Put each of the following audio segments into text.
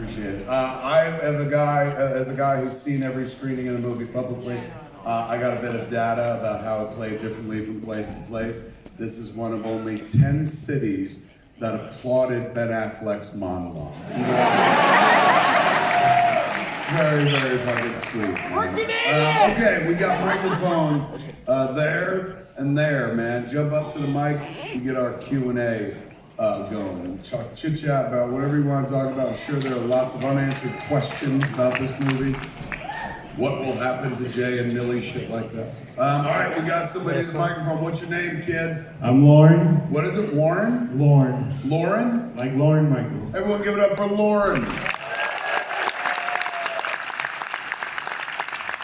appreciate it. I am a guy, as a guy who's seen every screening of the movie publicly, I got a bit of data about how it played differently from place to place. This is one of only 10 cities that applauded Ben Affleck's monologue. Very, very fucking sweet, man. Okay, we got microphones there and there, man. Jump up to the mic, we get our Q&A going. And chit-chat about whatever you want to talk about. I'm sure there are lots of unanswered questions about this movie. What will happen to Jay and Millie, shit like that. All right, we got somebody at the microphone. What's your name, kid? I'm Lauren. What is it, Warren? Lauren. Lauren? Like Lauren Michaels. Everyone give it up for Lauren.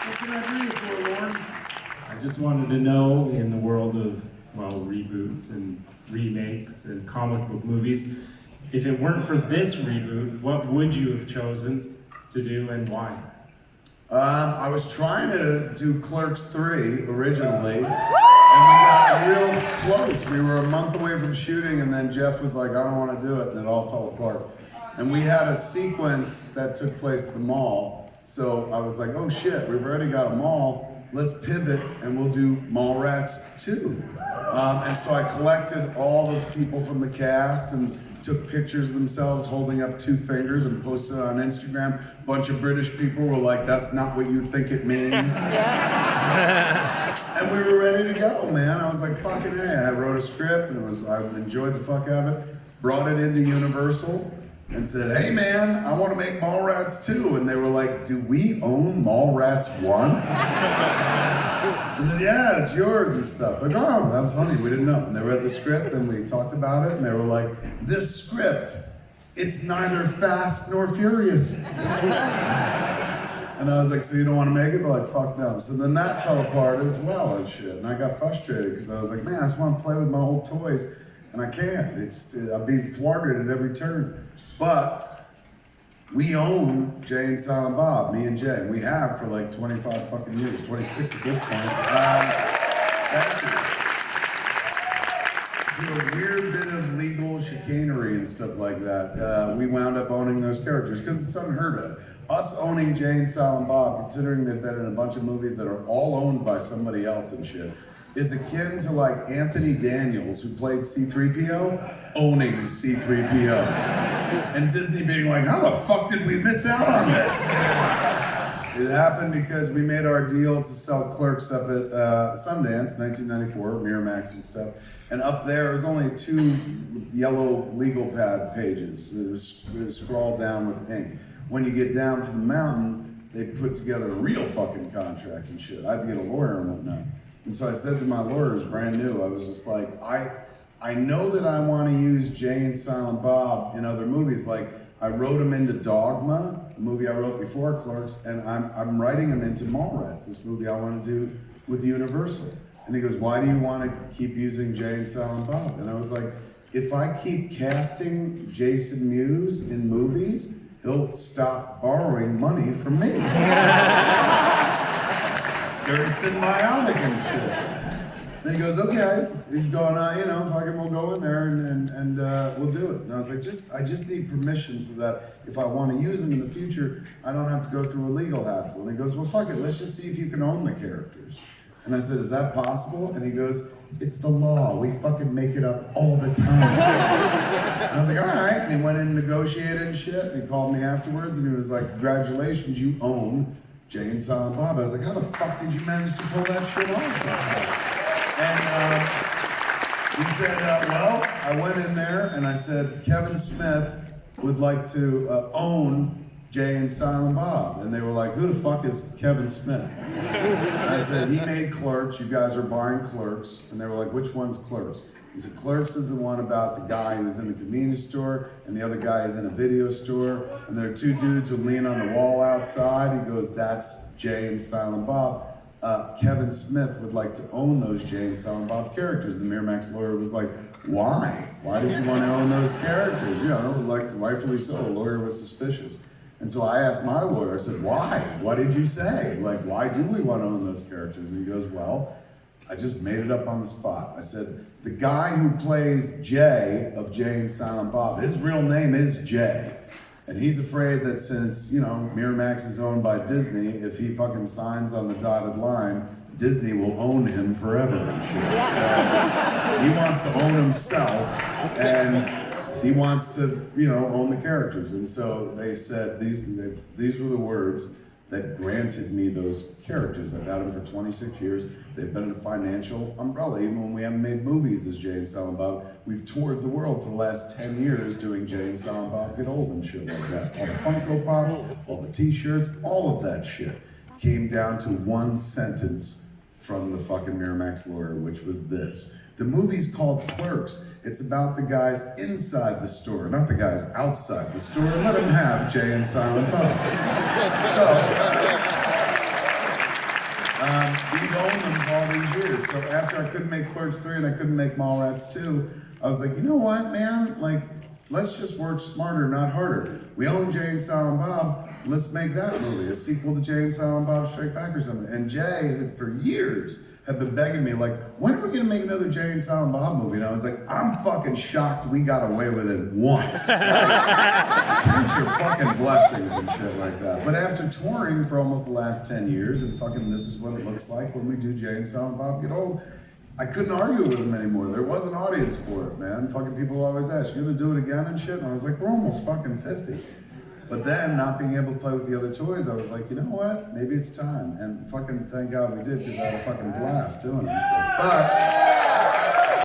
What can I do you for, Lauren? I just wanted to know, in the world of, well, reboots and remakes and comic book movies, if it weren't for this reboot, what would you have chosen to do and why? I was trying to do Clerks 3 originally, and we got real close. We were a month away from shooting, and then Jeff was like, I don't want to do it, and it all fell apart. And we had a sequence that took place at the mall, so I was like, oh shit, we've already got a mall, let's pivot and we'll do Mallrats 2. And so I collected all the people from the cast and took pictures of themselves holding up 2 fingers and posted it on Instagram. A bunch of British people were like, that's not what you think it means. And we were ready to go, man. I was like, fucking hey. I wrote a script and I enjoyed the fuck out of it. Brought it into Universal and said, hey man, I want to make Mallrats 2. And they were like, do we own Mallrats 1? I said, yeah, it's yours and stuff. Like, oh, that's funny, we didn't know. And they read the script and we talked about it and they were like, this script, it's neither fast nor furious. And I was like, so you don't want to make it? They're like, fuck no. So then that fell apart as well and shit. And I got frustrated because I was like, man, I just want to play with my old toys and I can't. I'm being thwarted at every turn. But we own Jay and Silent Bob, me and Jay, and we have for like 25 fucking years, 26 at this point. Thank you. Through a weird bit of legal chicanery and stuff like that, we wound up owning those characters because it's unheard of. Us owning Jay and Silent Bob, considering they've been in a bunch of movies that are all owned by somebody else and shit, is akin to like Anthony Daniels, who played C-3PO, owning C-3PO. And Disney being like, how the fuck did we miss out on this? It happened because we made our deal to sell Clerks up at Sundance, 1994, Miramax and stuff. And up there was only 2 yellow legal pad pages. It was scrawled down with ink. When you get down from the mountain, they put together a real fucking contract and shit. I had to get a lawyer and whatnot. And so I said to my lawyer, it was brand new, I was just like, I know that I want to use Jay and Silent Bob in other movies. Like, I wrote him into Dogma, a movie I wrote before Clerks, and I'm writing him into Mallrats, this movie I want to do with Universal. And he goes, why do you want to keep using Jay and Silent Bob? And I was like, if I keep casting Jason Mewes in movies, he'll stop borrowing money from me. It's very symbiotic and shit. Then he goes, okay. He's going, fucking we'll go in there and we'll do it. And I was like, I just need permission so that if I want to use them in the future, I don't have to go through a legal hassle. And he goes, well, fuck it, let's just see if you can own the characters. And I said, is that possible? And he goes, it's the law. We fucking make it up all the time. And I was like, all right. And he went in and negotiated and shit. And he called me afterwards and he was like, congratulations, you own Jay and Silent Bob. I was like, how the fuck did you manage to pull that shit off? And he said, well, I went in there and I said, Kevin Smith would like to own Jay and Silent Bob. And they were like, who the fuck is Kevin Smith? And I said, he made Clerks, you guys are buying Clerks. And they were like, which one's Clerks? He said, Clerks is the one about the guy who's in the convenience store and the other guy is in a video store. And there are 2 dudes who lean on the wall outside. He goes, that's Jay and Silent Bob. Kevin Smith would like to own those Jay and Silent Bob characters. And the Miramax lawyer was like, why? Why does he want to own those characters? Like rightfully so, the lawyer was suspicious. And so I asked my lawyer, I said, why? What did you say? Like, why do we want to own those characters? And he goes, well, I just made it up on the spot. I said, the guy who plays Jay of Jay and Silent Bob, his real name is Jay. And he's afraid that since, you know, Miramax is owned by Disney, if he fucking signs on the dotted line, Disney will own him forever and shit. So he wants to own himself, and he wants to, you know, own the characters. And so they said, these were the words that granted me those characters. I've had them for 26 years. They've been a financial umbrella. Even when we haven't made movies as Jay and Silent Bob, we've toured the world for the last 10 years doing Jay and Silent Bob Get Old and shit like that. All the Funko Pops, all the t-shirts, all of that shit came down to one sentence from the fucking Miramax lawyer, which was this. The movie's called Clerks. It's about the guys inside the store, not the guys outside the store. Let them have Jay and Silent Bob. So, we've owned them for all these years. So after I couldn't make Clerks 3 and I couldn't make Mallrats 2, I was like, you know what, man? Like, let's just work smarter, not harder. We own Jay and Silent Bob. Let's make that movie, a sequel to Jay and Silent Bob Strike Back or something. And Jay, for years, had been begging me, like, when are we gonna make another Jay and Silent Bob movie? And I was like, I'm fucking shocked we got away with it once. Count your fucking blessings and shit like that. But after touring for almost the last 10 years, and fucking this is what it looks like when we do Jay and Silent Bob Get Old, I couldn't argue with them anymore. There was an audience for it, man. Fucking people always ask, you gonna do it again and shit? And I was like, we're almost fucking 50. But then, not being able to play with the other toys, I was like, you know what? Maybe it's time. And fucking thank God we did, because I had a fucking blast doing it and stuff. But